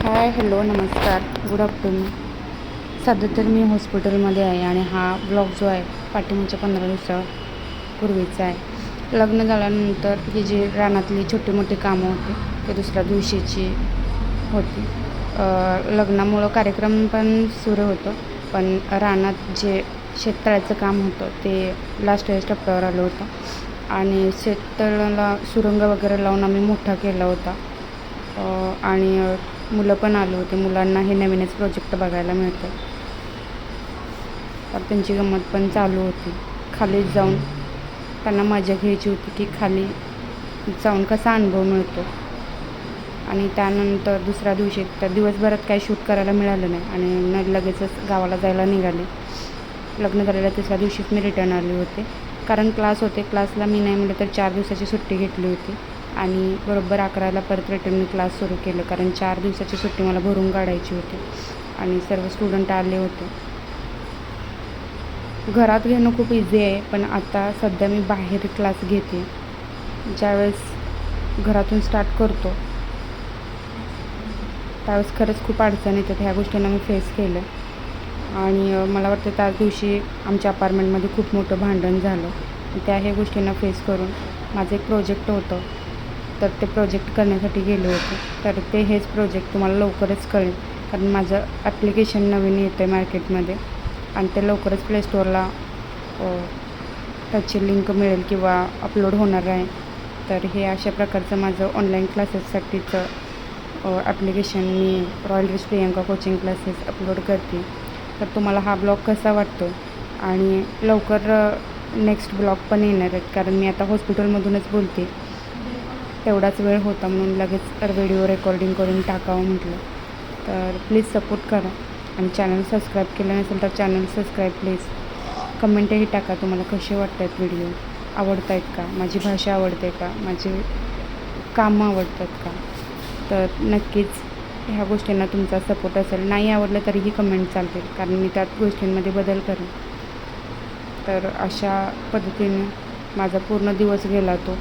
Hi hello नमस्कार good afternoon. सध्या तर मी हॉस्पिटलमध्ये आहे आणि हा ब्लॉग जो आहे पाठीमागच्या 15 दिवसापूर्वीचा आहे. लग्न झाल्यानंतर ही जी रानातली छोटी मोठी कामं होती ते दुसऱ्या दिवशीची होती. लग्नामुळं कार्यक्रम पण सुरू होतं, पण रानात जे शेततळ्याचं काम होतं ते लास्ट टप्प्यावर आलं होतं आणि शेततळ्याला सुरुंग वगैरे लावून आम्ही मोठा केला होता. आणि मुलं पण आले होते. मुलांना हे नवीनच प्रोजेक्ट बघायला मिळतं, तर त्यांची गंमत पण चालू होती. खाली जाऊन त्यांना मजा घ्यायची होती की खाली जाऊन कसा अनुभव मिळतो. आणि त्यानंतर दुसऱ्या दिवशी तर दिवसभरात काही शूट करायला मिळालं नाही आणि लगेचच गावाला जायला निघाले. लग्न झालेल्या तिसऱ्या दिवशीच मी रिटर्न आले होते, कारण क्लास होते. क्लासला मी नाही म्हटलं तर 4 दिवसाची सुट्टी घेतली होती आणि बरोबर 11ला परत रिटर्न मी क्लास सुरू केलं, कारण 4 दिवसाची सुट्टी मला भरून काढायची होती आणि सर्व स्टुडंट आले होते. घरात घेणं खूप इझी आहे, पण आता सध्या मी बाहेर क्लास घेते. ज्यावेळेस घरातून स्टार्ट करतो त्यावेळेस खरंच खूप अडचण येतात. ह्या गोष्टींना मी फेस केलं आणि मला वाटतं त्याच दिवशी आमच्या अपार्टमेंटमध्ये खूप मोठं भांडण झालं. ह्या गोष्टींना फेस करून माझं एक प्रोजेक्ट होतं, तर ते प्रोजेक्ट करण्यासाठी गेले होते. तर हेच प्रोजेक्ट तुम्हाला लवकरच कळेल, कारण माझं ॲप्लिकेशन नवीन येतं आहे मार्केटमध्ये आणि ते लवकरच प्ले स्टोअरला त्याची लिंक मिळेल किंवा अपलोड होणार आहे. तर हे अशा प्रकारचं माझं ऑनलाईन क्लासेससाठीचं ॲप्लिकेशन मी royal rich Priyanka coaching classes upload करते. तर तुम्हाला हा ब्लॉग कसा वाटतो आणि लवकर नेक्स्ट ब्लॉग पण येणार आहेत, कारण मी आता हॉस्पिटलमधूनच बोलते. तेवढाच वेळ होता म्हणून लगेच व्हिडिओ रेकॉर्डिंग करून टाकावं म्हटलं. तर प्लीज सपोर्ट करा आणि चॅनल सबस्क्राईब केलं नसेल तर चॅनल सबस्क्राईब प्लीज. कमेंटही टाका तुम्हाला कसे वाटत आहेत व्हिडिओ, आवडत आहेत का, माझी भाषा आवडते का, माझे कामं आवडतात का. तर नक्कीच ह्या गोष्टींना तुमचा सपोर्ट असेल. नाही आवडलं तरीही कमेंट चालतील, कारण मी त्यात गोष्टींमध्ये बदल करेन. तर अशा पद्धतीने माझा पूर्ण दिवस गेला तो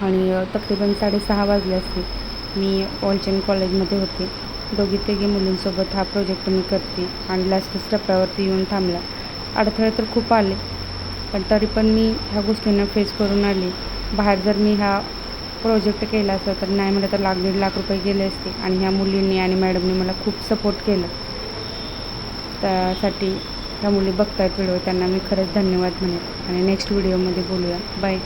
आणि तकरीबन 6:30 वाजले असते. मी ऑलचेन कॉलेजमध्ये होते. दोघी मुलींसोबत हा प्रोजेक्ट मी करते आणि लास्ट टप्प्यावरती येऊन थांबला. अडथळे तर खूप आले, पण तरी पण मी ह्या गोष्टींना फेस करून आली. बाहेर जर मी हा प्रोजेक्ट केला असता तर नाही म्हटलं तर ₹1.5 लाख गेले असते आणि ह्या मुलींनी आणि मॅडमनी मला खूप सपोर्ट केलं. त्यासाठी ह्या मुली बघतायत व्हिडिओ, त्यांना मी खरंच धन्यवाद म्हणेन आणि नेक्स्ट व्हिडिओमध्ये बोलूया. बाय.